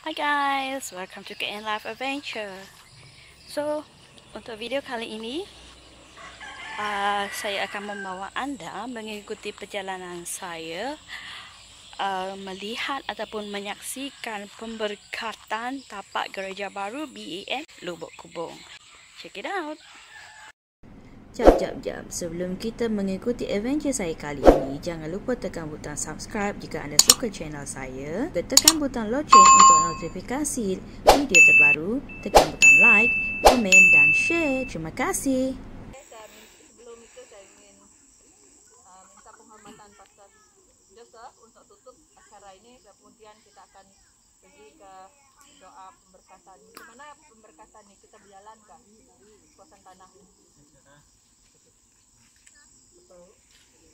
Hi guys, welcome to KN Life Adventure. So, untuk video kali ini, saya akan membawa Anda mengikuti perjalanan saya melihat ataupun menyaksikan pemberkatan tapak gereja baru BEM Lubuk Kubung. Check it out. Jap. Sebelum kita mengikuti adventure saya kali ini, jangan lupa tekan butang subscribe jika anda suka channel saya. Tekan butang loceng untuk notifikasi video terbaru. Tekan butang like, komen dan share. Terima kasih. Sebelum itu saya ingin minta penghormatan Pastor Joseph untuk tutup acara ini. Kemudian kita akan pergi ke doa pemberkatan. Bagaimana pemberkatan ini kita berjalankan kuasa tanah ini?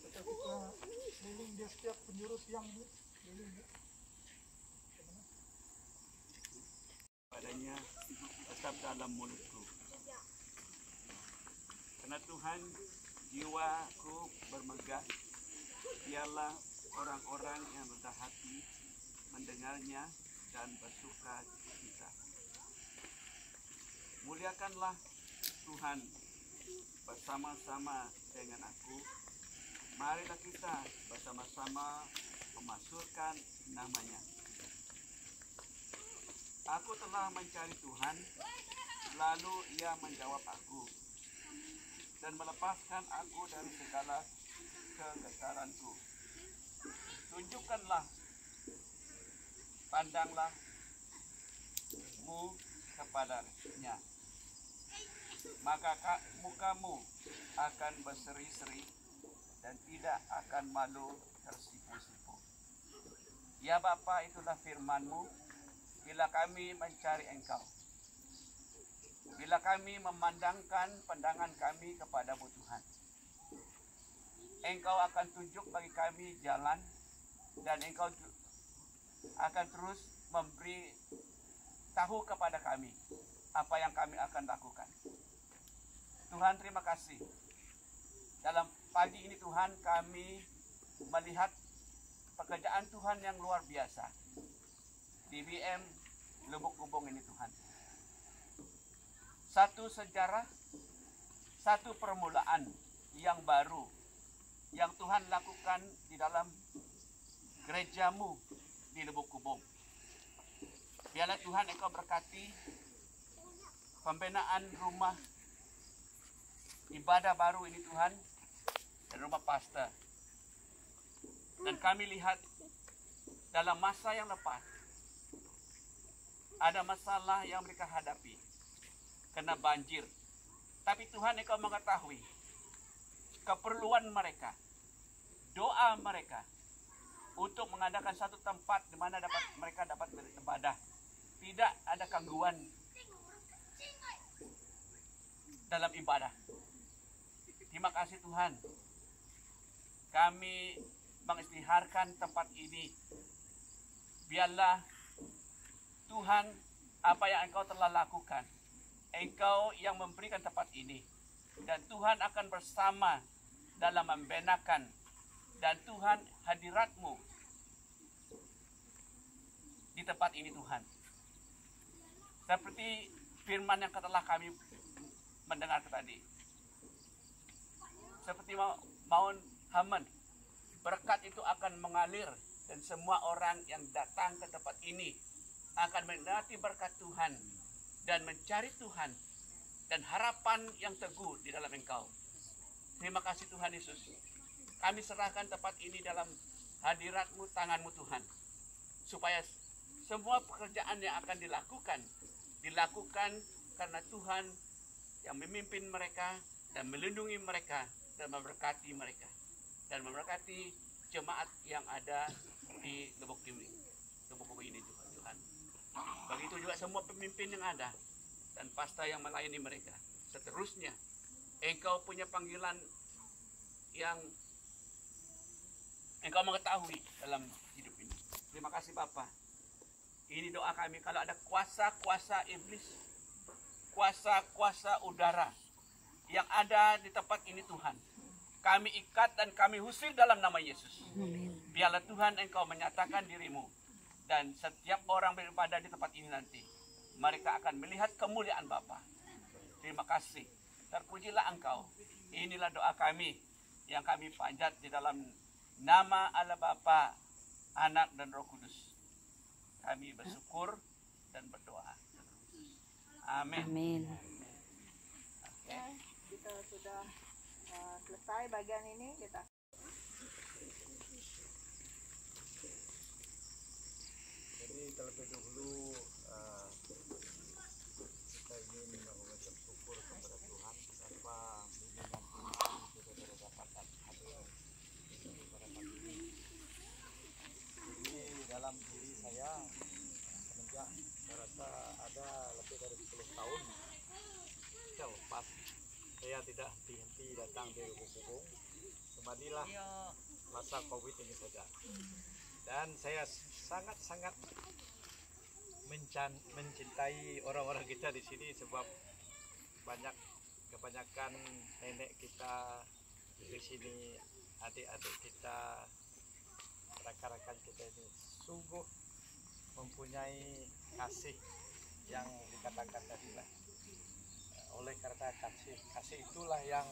Kita keliling di setiap penjuru siang keliling. Padanya tetap dalam mulutku. Karena Tuhan, jiwaku bermegah. Biarlah orang-orang yang rendah hati mendengarnya dan bersuka cita. Muliakanlah Tuhan bersama-sama dengan aku. Marilah kita bersama-sama memasyurkan namanya. Aku telah mencari Tuhan, lalu Ia menjawab aku dan melepaskan aku dari segala kegesaranku. Tunjukkanlah, pandanglah mu kepadanya, maka mukamu akan berseri-seri dan tidak akan malu tersipu-sipu. Ya Bapa, itulah firman-Mu. Bila kami mencari Engkau, bila kami memandangkan pandangan kami kepada-Mu Tuhan, Engkau akan tunjuk bagi kami jalan, dan Engkau akan terus memberi tahu kepada kami apa yang kami akan lakukan. Tuhan, terima kasih. Dalam pagi ini Tuhan, kami melihat pekerjaan Tuhan yang luar biasa di BEM Lubuk Kubung ini Tuhan. Satu sejarah, satu permulaan yang baru yang Tuhan lakukan di dalam gereja-Mu di Lubuk Kubung. Biarlah Tuhan Engkau berkati pembinaan rumah ibadah baru ini Tuhan, dan rumah pastor. Dan kami lihat dalam masa yang lepas ada masalah yang mereka hadapi, kena banjir. Tapi Tuhan Engkau mengetahui keperluan mereka, doa mereka untuk mengadakan satu tempat di mana mereka dapat beribadah. Tidak ada gangguan dalam ibadah. Terima kasih Tuhan. Kami mengisytiharkan tempat ini. Biarlah Tuhan, apa yang Engkau telah lakukan, Engkau yang memberikan tempat ini, dan Tuhan akan bersama dalam membenakan, dan Tuhan hadirat-Mu di tempat ini Tuhan. Seperti firman yang telah kami mendengar tadi. Seperti Mount Hermon, berkat itu akan mengalir dan semua orang yang datang ke tempat ini akan menikmati berkat Tuhan dan mencari Tuhan dan harapan yang teguh di dalam Engkau. Terima kasih Tuhan Yesus. Kami serahkan tempat ini dalam hadirat-Mu, tangan-Mu Tuhan, supaya semua pekerjaan yang akan dilakukan karena Tuhan yang memimpin mereka dan melindungi mereka dan memberkati mereka dan memberkati jemaat yang ada di Lubuk Kubung ini Tuhan. Begitu juga semua pemimpin yang ada dan pastor yang melayani mereka. Seterusnya, Engkau punya panggilan yang Engkau mengetahui dalam hidup ini. Terima kasih Bapa. Ini doa kami. Kalau ada kuasa-kuasa iblis, kuasa-kuasa udara yang ada di tempat ini Tuhan, kami ikat dan kami usir dalam nama Yesus. Biarlah Tuhan Engkau menyatakan diri-Mu Dan setiap orang beribadah di tempat ini nanti, mereka akan melihat kemuliaan Bapa. Terima kasih. Terpujilah Engkau. Inilah doa kami yang kami panjat di dalam nama Allah Bapa, Anak dan Roh Kudus. Kami bersyukur dan berdoa. Amin. Amin. Kita sudah selesai bagian ini, kita Jadi terlebih dahulu kita ingin mengucap syukur kepada Tuhan karena bimbingan Tuhan kita berdapatan hadir pada pagi ini. Jadi dalam diri saya semenjak saya rasa ada lebih dari 10 tahun jauh pas saya tidak henti-henti datang di Lubuk-Bubung. Kembalilah masa Covid ini saja. Dan saya sangat-sangat mencintai orang-orang kita di sini sebab kebanyakan nenek kita di sini, adik-adik kita, rekan-rekan kita ini sungguh mempunyai kasih yang dikatakan tadi lah. Oleh karena kasih itulah yang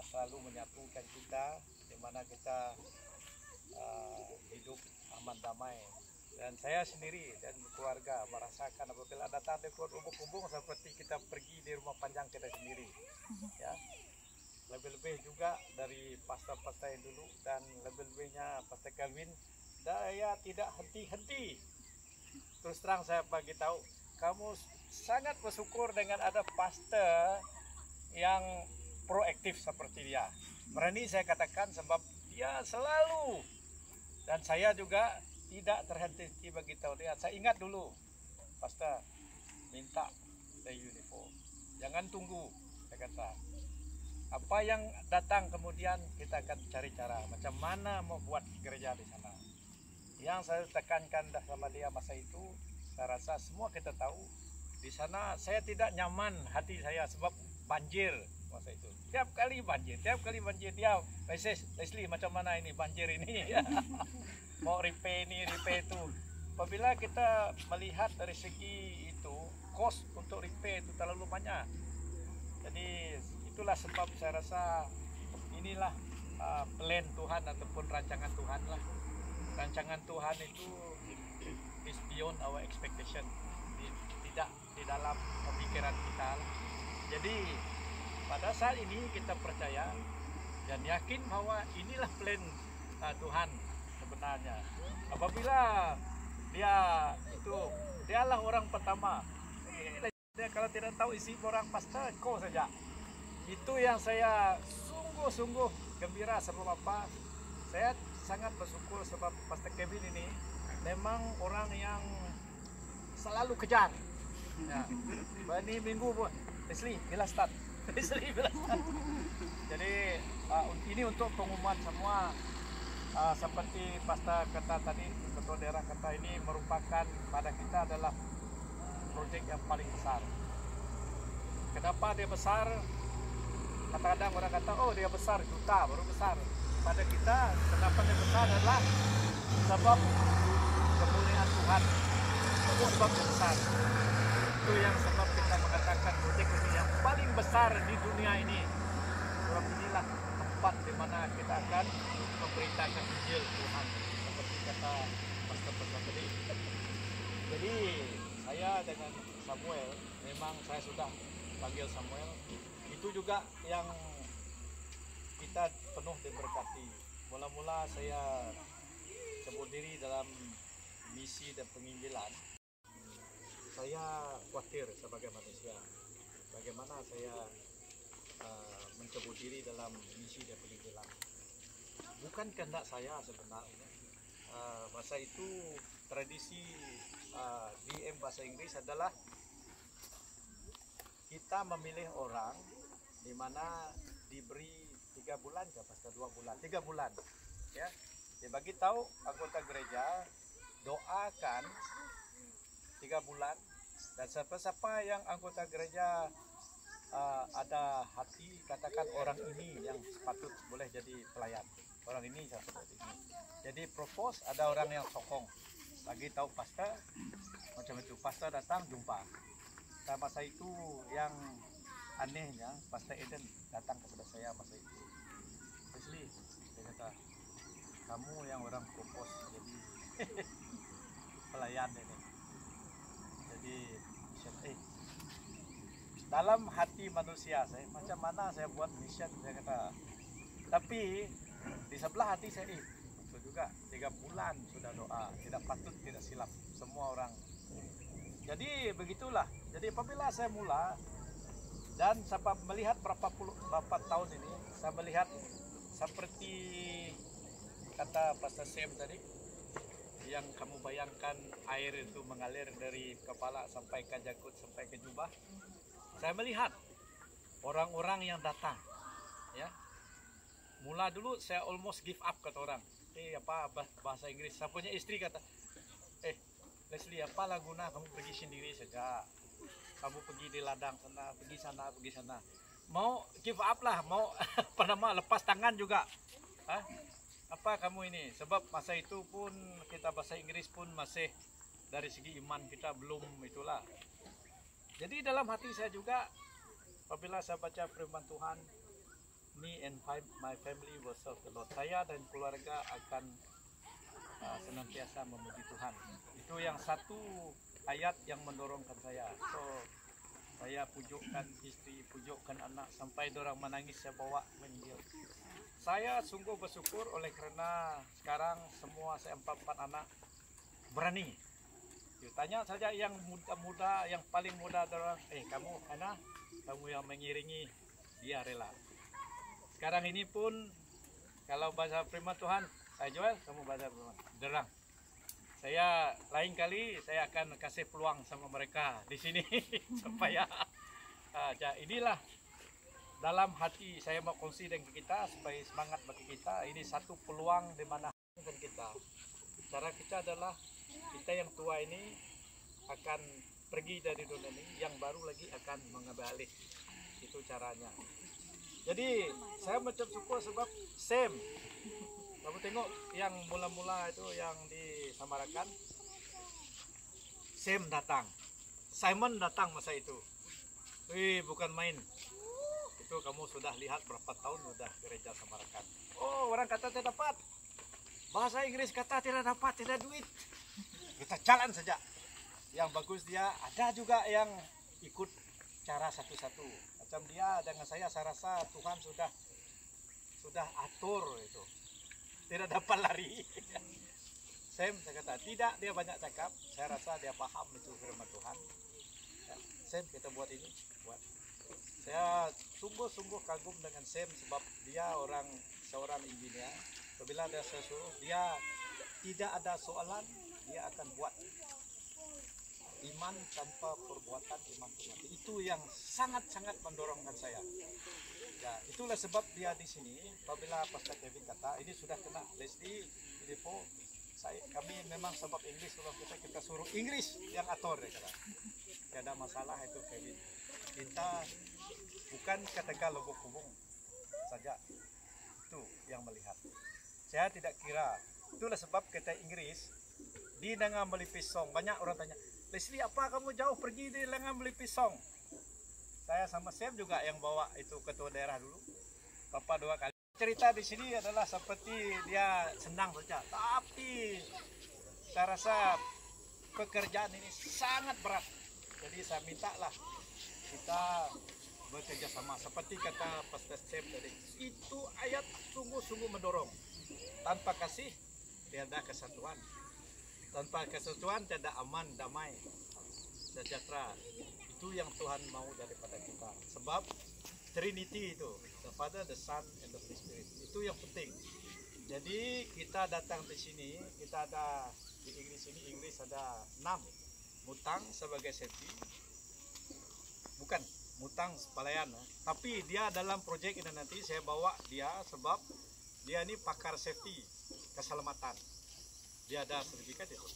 selalu menyatukan kita, di mana kita hidup aman damai. Dan saya sendiri dan keluarga merasakan apabila datang di Lubuk-Bubung seperti kita pergi di rumah panjang kita sendiri, ya. Lebih-lebih juga dari pastor-pastor yang dulu, dan lebih-lebihnya Pastor Kelvin, saya tidak henti-henti. Terus terang saya bagi tahu, kamu sangat bersyukur dengan ada pastor yang proaktif seperti dia. Berani saya katakan sebab dia selalu, dan saya juga tidak terhenti bagi tahu dia. Saya ingat dulu, pastor minta the uniform, jangan tunggu. Saya kata, apa yang datang kemudian kita akan cari cara macam mana mau buat gereja di sana. Yang saya tekankan sama dia masa itu, saya rasa semua kita tahu di sana saya tidak nyaman hati saya sebab banjir masa itu. Tiap kali banjir dia Leslie macam mana ini banjir ini. Mau repair ini, repair itu. Apabila kita melihat dari segi itu, cost untuk repair itu terlalu banyak. Jadi itulah sebab saya rasa inilah plan Tuhan ataupun rancangan Tuhan lah. Rancangan Tuhan itu is beyond our expectation. Tidak di dalam pemikiran kita. Jadi pada saat ini kita percaya dan yakin bahwa inilah plan Tuhan sebenarnya. Apabila dialah orang pertama. Dia kalau tidak tahu isi orang pastor, kau saja. Itu yang saya sungguh-sungguh gembira sebab apa? Saya sangat bersyukur sebab Pastor Kevin ini memang orang yang selalu kejar. Ya. Ini minggu pun, Leslie bila start. Leslie bila start. Jadi ini untuk pengumuman semua. Seperti Pastor kata tadi, Ketua Daerah kata ini merupakan pada kita adalah proyek yang paling besar. Kenapa dia besar? Kadang-kadang orang kata, oh dia besar, juta baru besar. Pada kita, kenapa dia besar adalah sebab kemuliaan Tuhan. Itu sebab dia besar. Itu yang sebab kita mengatakan proyek ini yang paling besar di dunia ini. Sebab inilah tempat di mana kita akan memberitakan Injil Tuhan. Seperti kata pastor-pastor tadi. Jadi saya dengan Samuel, memang saya sudah panggil Samuel. Itu juga yang kita penuh diberkati. Mula-mula saya sebut diri dalam misi dan penginjilan. Saya khawatir sebagai manusia, bagaimana saya mencebut diri dalam misi dan penginjilan. Bukan kehendak saya sebenarnya. Masa itu tradisi DM bahasa Inggris adalah kita memilih orang di mana diberi 3 bulan ke pasal 2 bulan, 3 bulan. Ya. Dia bagi tahu anggota gereja doakan 3 bulan, dan siapa-siapa yang anggota gereja ada hati katakan orang ini yang patut boleh jadi pelayan. Orang ini seperti ini. Jadi propose ada orang yang sokong. bagi tahu pastor macam itu. Pastor datang jumpa. Nah, masa itu yang anehnya Pastor Eden datang kepada saya masa itu. Leslie, saya kata, kamu yang orang propose jadi pelayan ini. Jadi dalam hati manusia saya macam mana saya buat mission, saya kata. Tapi di sebelah hati saya betul juga 3 bulan sudah doa, tidak patut tidak silap semua orang. Jadi begitulah. Jadi apabila saya mula dan saya melihat berapa tahun ini, saya melihat seperti kata Pastor Sam tadi, yang kamu bayangkan air itu mengalir dari kepala sampai ke janggut sampai ke jubah. Saya melihat orang-orang yang datang, ya. Mula dulu saya almost give up kata orang. Apa bahasa Inggris? Saya punya istri kata, Leslie, apalah guna kamu pergi sendiri saja. Kamu pergi di ladang sana, pergi sana. Mau give up lah, mau pernah lepas tangan juga. Hah? Apa kamu ini? Sebab masa itu pun kita bahasa Inggris pun masih dari segi iman kita belum itulah. Jadi dalam hati saya juga apabila saya baca firman Tuhan, me and my family will serve the Lord. Saya dan keluarga akan senantiasa memuji Tuhan. Itu yang satu ayat yang mendorongkan saya. So saya pujukkan istri, pujukkan anak sampai dorang menangis, saya bawa menjil. Saya sungguh bersyukur oleh kerana sekarang semua saya 4 anak berani. Tanya saja yang muda, yang paling muda dorang, kamu anak, kamu yang mengiringi, dia rela. Sekarang ini pun kalau bahasa firman Tuhan, saya Joel, kamu bahasa firman derang. Saya lain kali saya akan kasih peluang sama mereka di sini supaya inilah dalam hati saya mau kongsi dengan kita supaya semangat bagi kita. Ini satu peluang di mana kita. Cara kita adalah kita yang tua ini akan pergi dari dunia ini, yang baru lagi akan mengambil alih. Itu caranya. Jadi saya macam syukur sebab Sam, kamu tengok yang mula-mula itu yang disamarakan, Sam datang, Simon datang masa itu. Bukan main. Itu kamu sudah lihat berapa tahun sudah gereja Samarakan. Oh, orang kata tidak dapat. Bahasa Inggris kata tidak dapat, tidak duit. Kita jalan saja. Yang bagus dia, ada juga yang ikut cara satu-satu. Macam dia dengan saya rasa Tuhan sudah atur itu. Tidak dapat lari. Sam, saya kata, tidak, dia banyak cakap. Saya rasa dia paham itu firman Tuhan. Ya, Sam, kita buat ini. Buat. Saya sungguh-sungguh kagum dengan Sam sebab dia seorang engineer. Apabila ada sesuatu, dia tidak ada soalan, dia akan buat. Iman tanpa perbuatan, iman mati. Itu yang sangat-sangat mendorongkan saya. Ya, itulah sebab dia di sini. Apabila Pastor Kevin kata, ini sudah kena Leslie, Filipo, kami memang sebab Inggris, kalau kita suruh Inggris yang atur, ya kata. Tidak ada masalah itu Kevin. Kita bukan katakan lobok hubung saja, itu yang melihat. Saya tidak kira. Itulah sebab kita Inggris di Lengan Melipis Song. Banyak orang tanya, Leslie, apa kamu jauh pergi di Lengan Melipis Song? Saya sama Sam juga yang bawa itu ketua daerah dulu. Papa 2 kali. Cerita di sini adalah seperti dia senang saja. Tapi saya rasa pekerjaan ini sangat berat. Jadi saya mintalah kita bekerja sama. Seperti kata Pastor Sam tadi. Itu ayat sungguh-sungguh mendorong. Tanpa kasih, tiada kesatuan. Tanpa kesatuan, tiada aman, damai, sejahtera. Itu yang Tuhan mau daripada kita. Sebab Trinity itu, the Father, the Son, and the Holy Spirit. Itu yang penting. Jadi kita datang di sini, kita ada di Inggris ada 6 mutang sebagai safety. Bukan mutang pelayan, tapi dia dalam proyek ini nanti saya bawa dia sebab dia ini pakar safety, keselamatan. Dia ada sertifikat itu.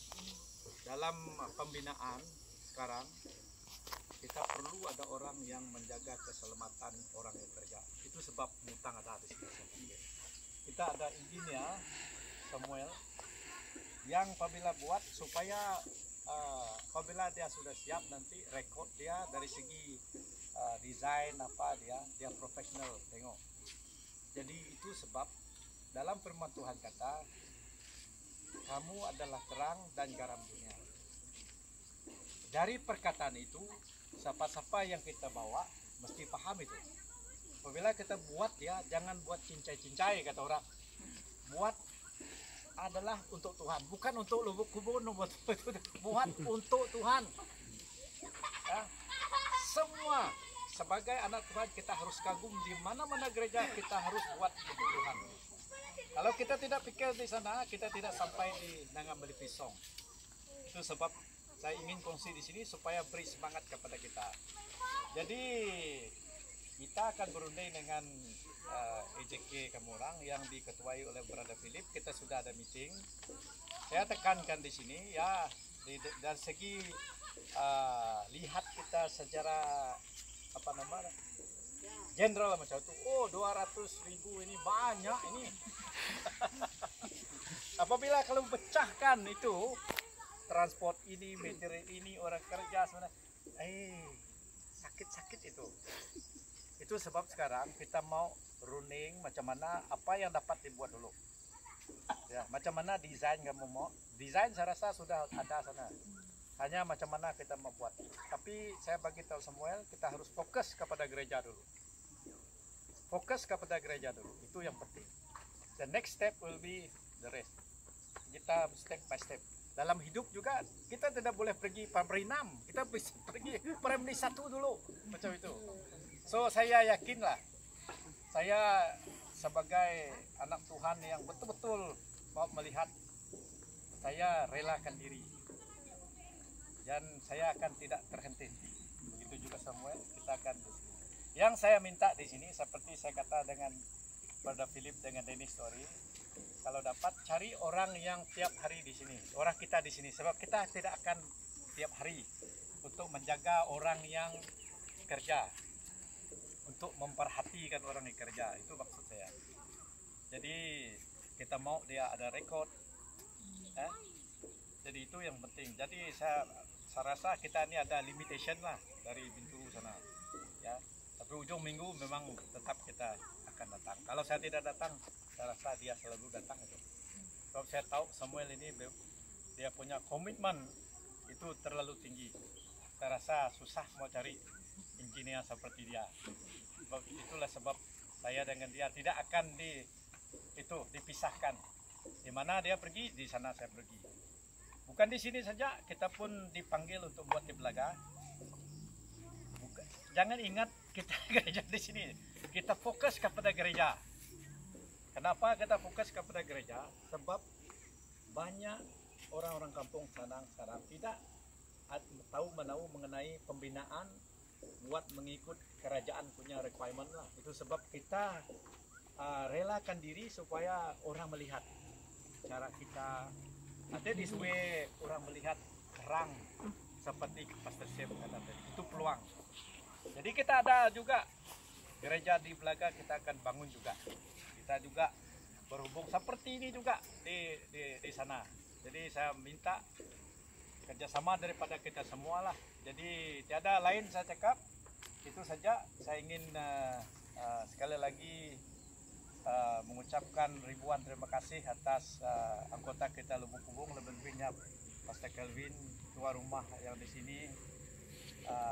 Dalam pembinaan sekarang kita perlu ada orang yang menjaga keselamatan orang yang kerja. Itu sebab mutang ada di sini. Kita ada engineer Samuel. yang apabila buat supaya apabila dia sudah siap nanti rekod dia dari segi desain apa dia profesional tengok. Jadi itu sebab dalam firman Tuhan kata kamu adalah terang dan garam dunia. Dari perkataan itu siapa-siapa yang kita bawa mesti paham itu. Apabila kita buat ya jangan buat cincai-cincai kata orang. Buat adalah untuk Tuhan, bukan untuk Lubuk Kubon, buat untuk Tuhan. Ya. Semua sebagai anak Tuhan kita harus kagum di mana-mana gereja kita harus buat untuk Tuhan. Kalau kita tidak pikir di sana, kita tidak sampai di Nangamali Pisong. Itu sebab saya ingin kongsi di sini supaya beri semangat kepada kita. Jadi kita akan berunding dengan EJK Kamurang yang diketuai oleh Brother Philip. Kita sudah ada meeting. Saya tekankan di sini ya dari segi lihat kita secara apa namanya general macam itu. Oh 200.000 ini banyak ini. Apabila kalau pecahkan itu transport ini, material ini, orang kerja sebenarnya, sakit-sakit itu. Itu sebab sekarang kita mau running macam mana apa yang dapat dibuat dulu. Ya, macam mana desain kamu mau? Desain saya rasa sudah ada sana. Hanya macam mana kita mau buat. Tapi saya bagi tahu Samuel, kita harus fokus kepada gereja dulu. Fokus kepada gereja dulu. Itu yang penting. The next step will be the rest. Kita step by step. Dalam hidup juga kita tidak boleh pergi primary 6. Kita pergi primary 1 dulu. Macam itu. So saya yakinlah, saya sebagai anak Tuhan yang betul-betul mau melihat, saya relakan diri dan saya akan tidak terhenti. Begitu juga Samuel, kita akan di sini. Yang saya minta di sini seperti saya kata dengan Brother Philip dengan Dennis Story, kalau dapat cari orang yang tiap hari di sini, orang kita di sini, sebab kita tidak akan tiap hari untuk menjaga orang yang kerja. Untuk memperhatikan orang yang kerja, itu maksud saya. Jadi kita mau dia ada rekod, jadi itu yang penting. Jadi saya rasa kita ini ada limitation lah dari pintu sana, ya. Tapi ujung minggu memang tetap kita akan datang. Kalau saya tidak datang, saya rasa dia selalu datang itu. Sebab saya tahu Samuel ini dia punya komitmen itu terlalu tinggi. Saya rasa susah mau cari engineer seperti dia. Itulah sebab saya dengan dia tidak akan dipisahkan. Di mana dia pergi, di sana saya pergi. Bukan di sini saja, kita pun dipanggil untuk buat di Belaga. Jangan ingat kita gereja di sini. Kita fokus kepada gereja. Kenapa kita fokus kepada gereja? Sebab banyak orang-orang kampung sana sekarang tidak tahu menahu mengenai pembinaan buat mengikut kerajaan punya requirement lah. Itu sebab kita relakan diri supaya orang melihat cara kita. Ada di way orang melihat terang seperti Pastor Sam kata tadi. Itu peluang. Jadi kita ada juga gereja di Belaga kita akan bangun juga. Kita juga berhubung seperti ini juga di sana. Jadi saya minta kerjasama daripada kita semua lah. Jadi tiada lain saya cakap, itu saja. Saya ingin sekali lagi mengucapkan ribuan terima kasih atas anggota kita Lubuk Kubung, lebih-lebihnya Pastor Kelvin, tua rumah yang di sini,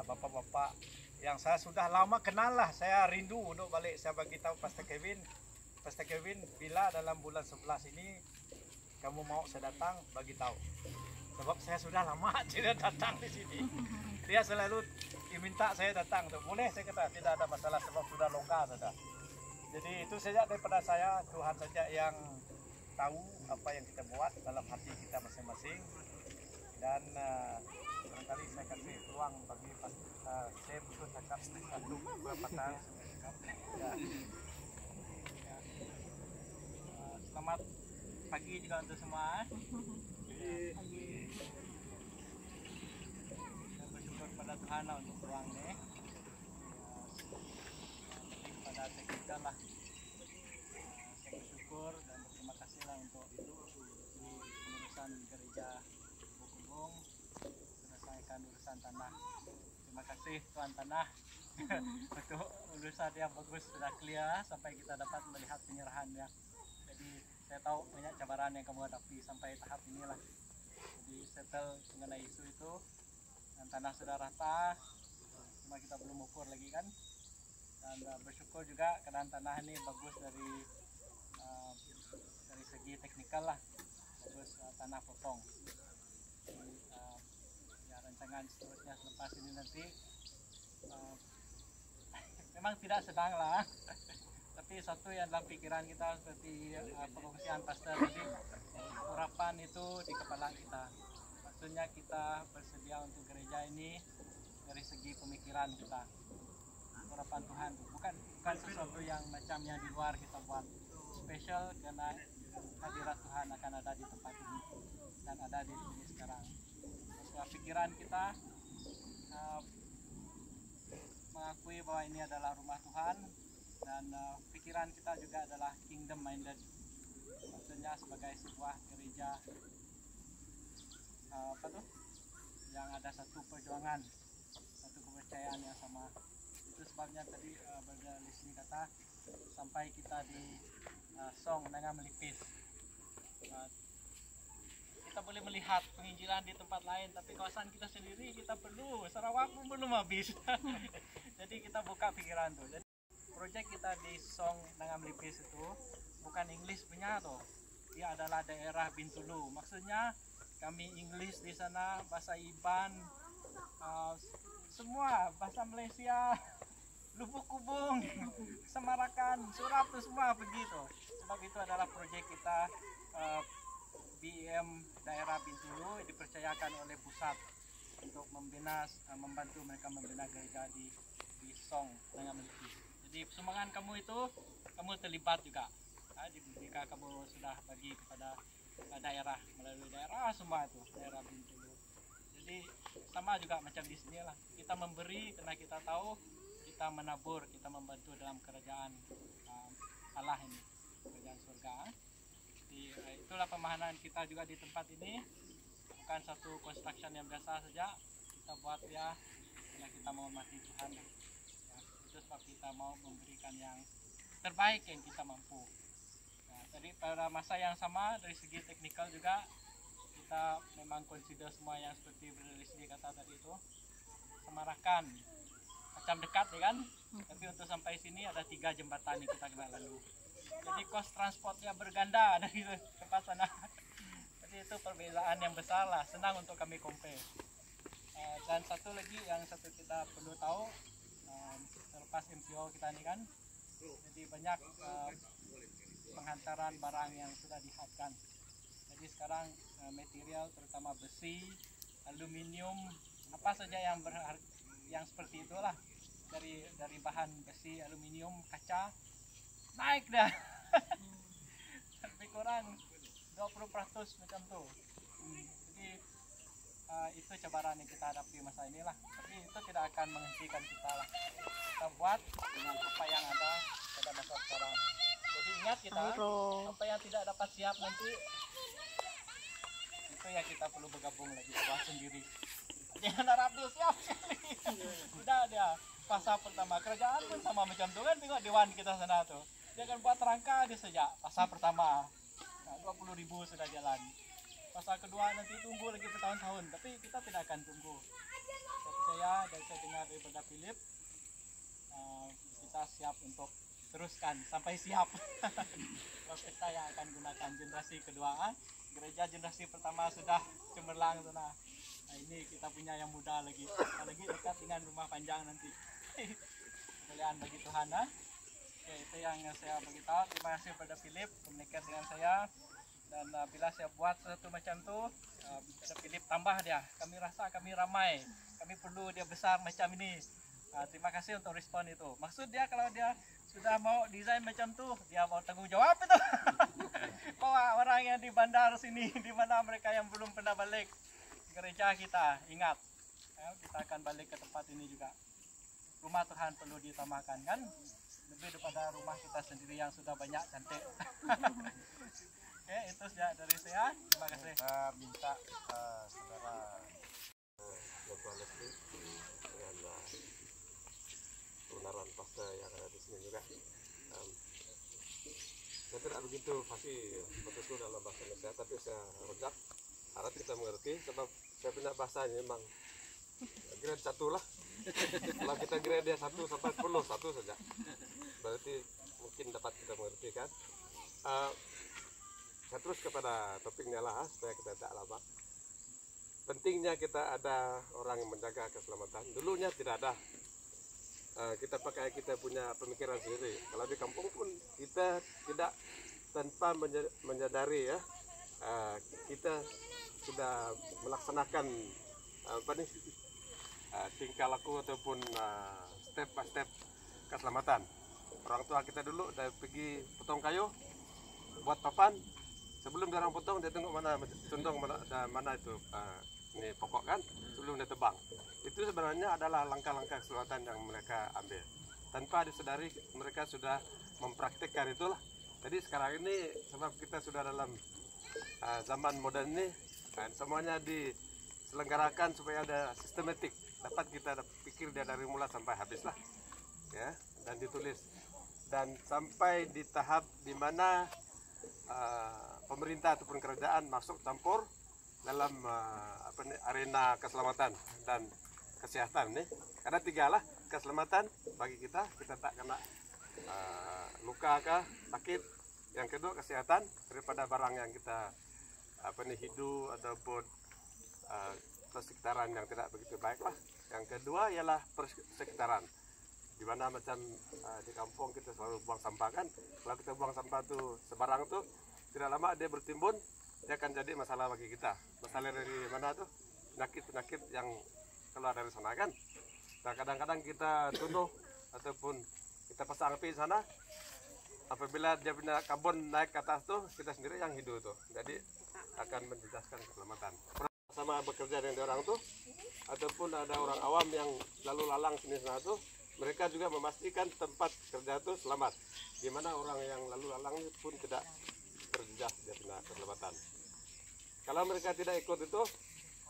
bapak-bapak yang saya sudah lama kenal lah. Saya rindu untuk balik. Saya bagi tahu Pastor Kevin, bila dalam bulan 11 ini kamu mau saya datang, bagi tahu. Sebab saya sudah lama tidak datang di sini. Dia selalu minta saya datang. Boleh saya kata, tidak ada masalah sebab sudah longgar sudah. Jadi itu saja daripada saya. Tuhan saja yang tahu apa yang kita buat dalam hati kita masing-masing. Dan barangkali saya kasih peluang bagi saya untuk cakap satu beberapa kali. Ya. Selamat pagi juga untuk semua. Saya bersyukur pada Tuhan untuk peluang ini. Pada kita lah. Saya bersyukur dan berterima kasih lah untuk itu di urusan gereja Kubung, selesaikan urusan tanah. Terima kasih Tuan Tanah untuk urusan yang bagus sudah clear sampai kita dapat melihat penyerahannya. Jadi saya tahu banyak cabaran yang kamu hadapi sampai tahap inilah. Jadi settle mengenai isu itu dan tanah sudah rata, cuma kita belum ukur lagi kan. Dan bersyukur juga keadaan tanah ini bagus dari segi teknikal lah, bagus tanah potong. Jadi, ya rancangan seterusnya selepas ini nanti memang tidak sedang lah, tapi satu yang dalam pikiran kita seperti pengungsian pastor tadi, urapan itu di kepala kita. Maksudnya kita bersedia untuk gereja ini dari segi pemikiran kita. Urapan Tuhan bukan sesuatu yang macam yang di luar kita buat, spesial karena hadirat Tuhan akan ada di tempat ini dan ada di sini sekarang. Terus pikiran kita mengakui bahwa ini adalah rumah Tuhan dan pikiran kita juga adalah kingdom minded, maksudnya sebagai sebuah gereja yang ada satu perjuangan, satu kepercayaan yang sama. Itu sebabnya tadi Brother Leslie kata sampai kita di song dengan melipis. Kita boleh melihat penginjilan di tempat lain, tapi kawasan kita sendiri kita perlu. Sarawak pun belum habis. Jadi kita buka pikiran tuh. Jadi proyek kita di song dengan melipis itu bukan English punya tuh. Dia adalah daerah Bintulu. Maksudnya kami English di sana, bahasa Iban, semua bahasa Malaysia, Lubuk Kubung, Semarakan, Surap itu semua begitu. Sebab itu adalah proyek kita BEM daerah Bintulu dipercayakan oleh pusat untuk membantu mereka membina gereja di Song dengan melipis. Jadi sumbangan kamu itu kamu terlibat juga. Jika kamu sudah bagi kepada daerah melalui daerah semua itu daerah Bintulu. Jadi sama juga macam di sini lah. Kita memberi karena kita tahu kita menabur, kita membantu dalam kerajaan Allah ini, kerajaan surga. Jadi itulah pemahaman kita juga di tempat ini, bukan satu construction yang biasa saja. Kita buat ya karena kita menghormati Tuhan. Ya, itu sebab kita mau memberikan yang terbaik yang kita mampu. Nah, jadi pada masa yang sama dari segi teknikal juga kita memang consider semua yang seperti Brother Leslie kata tadi itu Semarakan. Macam dekat ya kan, tapi untuk sampai sini ada 3 jembatan yang kita kena lalu. Jadi kos transportnya berganda dari tempat sana. Jadi itu perbezaan yang besar lah, senang untuk kami compare. Dan satu lagi yang kita perlu tahu, selepas MPO kita ini kan, jadi banyak penghantaran barang yang sudah dihadkan. Jadi sekarang material terutama besi, aluminium, apa saja yang berharga, yang seperti itulah, dari bahan besi, aluminium, kaca naik dah. Lebih kurang 20% macam tu. Jadi itu cabaran yang kita hadapi masa inilah. Tapi itu tidak akan menghentikan kita lah. Kita buat dengan apa yang ada pada masa sekarang. Jadi ingat kita, apa yang tidak dapat siap nanti itu yang kita perlu bergabung lagi, buat sendiri. Jangan harap dia siap sekali. Sudah dia fasa pertama, kerajaan pun sama macam tu kan, tengok dewan kita sana tu. Dia akan buat rangka dia sejak fasa pertama. 20.000 sudah jalan. Fasa kedua nanti tunggu lagi bertahun-tahun, tapi kita tidak akan tunggu. Saya percaya dan saya dengar dari Brother Philip, kita siap untuk teruskan sampai siap. Kita yang akan gunakan generasi kedua, gereja generasi pertama sudah cemerlang sana. Nah, ini kita punya yang muda lagi, apalagi dekat dengan rumah panjang nanti. Pilihan bagi Tuhan. Oke, itu yang saya beritahu. Terima kasih kepada Philip komunikasi dengan saya. Dan bila saya buat sesuatu macam tu, Philip tambah dia. Kami rasa kami ramai, kami perlu dia besar macam ini. Terima kasih untuk respon itu. Maksud dia kalau dia sudah mau desain macam tu, dia mau tanggung jawab itu. Bawa orang yang di bandar sini, di mana mereka yang belum pernah balik gereja kita, ingat, kita akan balik ke tempat ini juga. Rumah Tuhan perlu ditambahkan kan, lebih daripada rumah kita sendiri yang sudah banyak cantik. Oke, itu saja dari saya. Terima kasih. Saya minta saudara Bapak Leslie dengan kebenaran pastor yang ada di sini juga. Saya tidak begitu fasih betul dalam bahasa Indonesia, tapi saya rojak harap kita mengerti sebab saya punya bahasanya memang grade 1 lah. Kalau kita grade dia 1 sampai 10, 1 saja. Berarti mungkin dapat kita mengerti kan. Saya terus kepada topiknya lah supaya kita tidak lama. Pentingnya kita ada orang yang menjaga keselamatan. Dulunya tidak ada. Kita pakai kita punya pemikiran sendiri. Kalau di kampung pun kita tidak tanpa menyadari ya, kita sudah melaksanakan apa nih tingkah laku ataupun step by step keselamatan. Orang tua kita dulu dari pergi potong kayu, buat papan. Sebelum dia orang potong, dia tengok mana condong mana itu ini pokok kan, sebelum dia tebang. Itu sebenarnya adalah langkah-langkah keselamatan yang mereka ambil. Tanpa disadari mereka sudah mempraktikkan itulah. Jadi sekarang ini sebab kita sudah dalam zaman modern ini, kan, semuanya diselenggarakan supaya ada sistematik. Dapat kita pikir dia dari mula sampai habis lah, ya, dan ditulis. Dan sampai di tahap di mana pemerintah ataupun kerajaan masuk campur dalam arena keselamatan dan kesehatan nih. Karena 3 lah keselamatan bagi kita tak kena luka kah, sakit. Yang kedua kesehatan daripada barang yang kita hidup ataupun persekitaran yang tidak begitu baik lah. Yang kedua ialah persekitaran. Di mana macam di kampung kita selalu buang sampah kan. Kalau kita buang sampah tuh sebarang tuh tidak lama dia bertimbun, dia akan jadi masalah bagi kita. Masalah dari mana tuh? Penyakit-penyakit yang keluar dari sana kan. Nah, kadang-kadang kita tuduh ataupun kita pasang api di sana, apabila dia punya karbon naik ke atas tuh, kita sendiri yang hidup tuh. Jadi akan menjejaskan keselamatan. Sama bekerja dengan orang tuh, ataupun ada orang awam yang lalu lalang sini sana tuh, mereka juga memastikan tempat kerja itu selamat. Di mana orang yang lalu lalang pun tidak terjejas dia punya keselamatan. Kalau mereka tidak ikut itu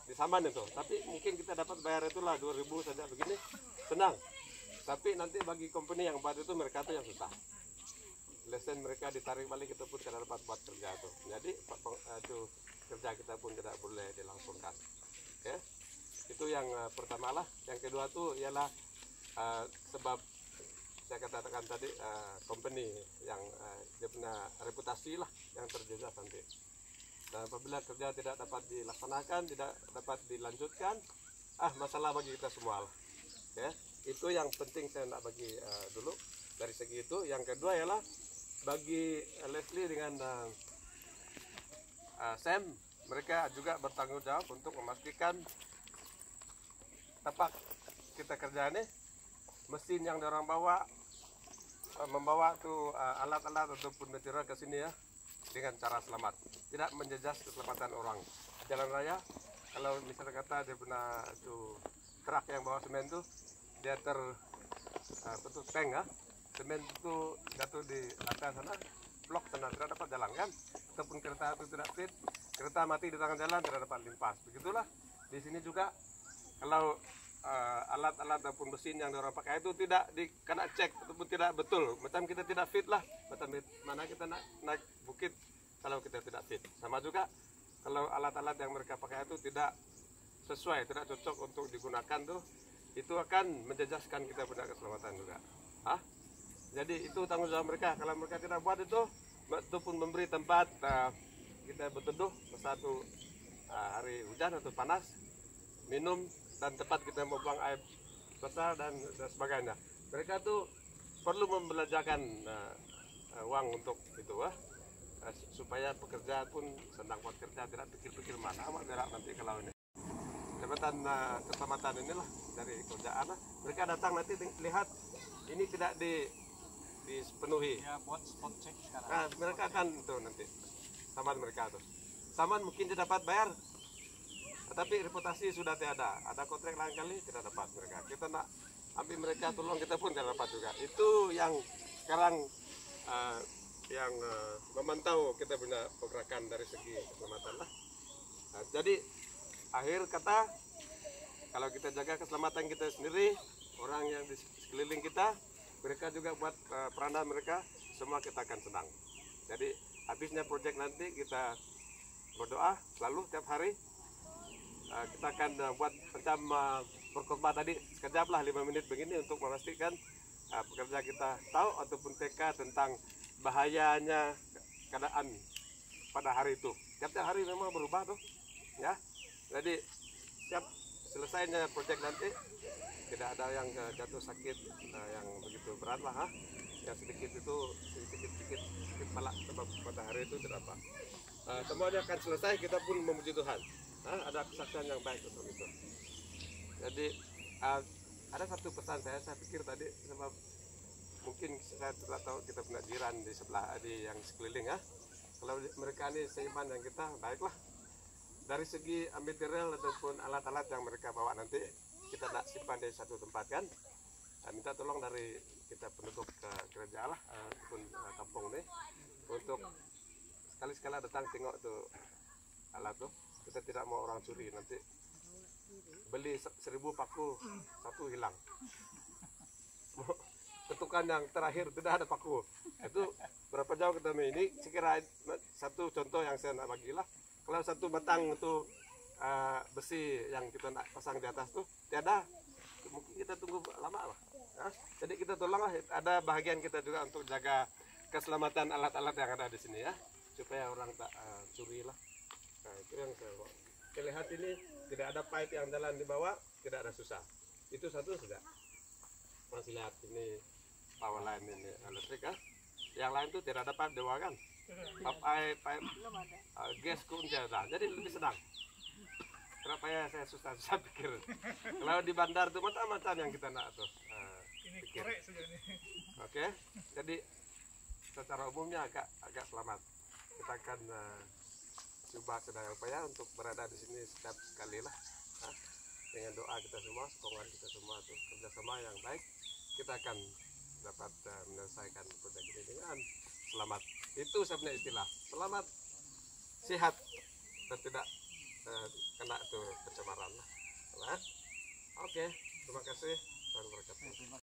disaman itu, tapi mungkin kita dapat bayar itulah 2.000 saja begini, senang. Tapi nanti bagi company yang buat itu mereka tuh yang susah. Lesen mereka ditarik balik itu pun tidak dapat buat kerja itu. Jadi itu kerja kita pun tidak boleh dilangsungkan. Oke, itu yang pertama lah. Yang kedua tuh ialah sebab saya katakan tadi company yang dia punya reputasi lah yang terjejas nanti. Dan apabila kerja tidak dapat dilaksanakan, tidak dapat dilanjutkan, masalah bagi kita semua lah. Ya, itu yang penting saya nak bagi dulu dari segi itu. Yang kedua ialah bagi Leslie dengan Sam, mereka juga bertanggung jawab untuk memastikan tempat kita kerja ini, mesin yang orang bawa, membawa tuh alat-alat ataupun material ke sini ya dengan cara selamat, tidak menjejas keselamatan orang. Jalan raya, kalau misalnya kata dia punya tuh truk yang bawa semen tuh, dia betul tank ya, semen itu jatuh di atas sana, blok sana tidak dapat jalan kan, ataupun kereta itu tidak fit, kereta mati di tengah jalan tidak dapat limpas. Begitulah di sini juga kalau alat-alat ataupun mesin yang orang pakai itu tidak kena cek ataupun tidak betul, macam kita tidak fit lah, macam mana kita naik bukit kalau kita tidak fit. Sama juga kalau alat-alat yang mereka pakai itu tidak sesuai, tidak cocok untuk digunakan tuh, itu akan menjejaskan kita punya keselamatan juga. Jadi itu tanggung jawab mereka. Kalau mereka tidak buat itu pun memberi tempat kita berteduh satu hari hujan atau panas, minum, dan tempat kita membuang air besar dan sebagainya. Mereka tuh perlu membelajarkan uang untuk itu supaya pekerja pun senang buat kerja, tidak pikir-pikir mana amat berak nanti kalau ini. Jabatan keselamatan inilah dari kerjaan mereka datang nanti lihat ini tidak dipenuhi. Ya, buat spot check sekarang. Nah, mereka akan tuh nanti saman mereka tuh. Saman mungkin dia dapat bayar, tapi reputasi sudah tiada. Ada kontrak lain kali tidak dapat mereka. Kita nak ambil mereka tolong kita pun tidak dapat juga. Itu yang sekarang yang memantau kita punya pergerakan dari segi keselamatan lah. Nah, jadi akhir kata, kalau kita jaga keselamatan kita sendiri, orang yang di sekeliling kita, mereka juga buat peranan mereka, semua kita akan senang. Jadi habisnya proyek nanti kita berdoa selalu tiap hari. Kita akan buat macam perkhotbah tadi sekejap lah 5 menit begini untuk memastikan pekerja kita tahu ataupun TK tentang bahayanya keadaan pada hari itu. Tiap-tiap hari memang berubah tuh, ya. Jadi siap selesainya proyek nanti tidak ada yang jatuh sakit yang begitu berat lah, yang sedikit itu sedikit palak sebab pada hari itu tidak apa. Semuanya akan selesai, kita pun memuji Tuhan. Ada kesaksian yang baik untuk itu. Jadi ada satu pesan saya pikir tadi, sebab mungkin saya tidak tahu kita punya jiran di sebelah di yang sekeliling, kalau mereka ini seiman yang kita, baiklah. Dari segi material ataupun alat-alat yang mereka bawa nanti kita nak simpan di satu tempat kan. Minta tolong dari kita penduduk gereja lah ataupun kampung ini untuk sekali-sekala datang tengok tuh alat tuh. Kita tidak mau orang curi, nanti beli 1000 paku, satu hilang. Ketukan yang terakhir tidak ada paku. Itu berapa jauh kita main ini? Sekira satu contoh yang saya nak bagilah. Kalau satu batang itu besi yang kita nak pasang di atas tuh tiada, mungkin kita tunggu lama lah. Jadi kita tolonglah, ada bahagian kita juga untuk jaga keselamatan alat-alat yang ada di sini ya, supaya orang tak curi lah. Nah, itu yang saya bawa. Lihat ini tidak ada pipe yang jalan di bawah, tidak ada susah. Itu satu sudah. Masih lihat ini power line ini elektrik kan. Yang lain tuh tidak ada pipe di bawah kan. Pipe gas pun tidak. Jadi lebih senang. Kenapa ya saya susah pikir. Kalau di bandar tuh macam-macam yang kita nak tuh. Ini korek saja nih. Oke. Jadi secara umumnya agak selamat. Kita akan coba sedaya upaya untuk berada di sini setiap sekali lah, dengan doa kita semua, sokongan kita semua itu kerjasama yang baik, kita akan dapat menyelesaikan proyek ini dengan selamat. Itu sebenarnya istilah selamat, sehat, dan tidak kena itu pencemaran lah. Oke, terima kasih. Tuhan berkati.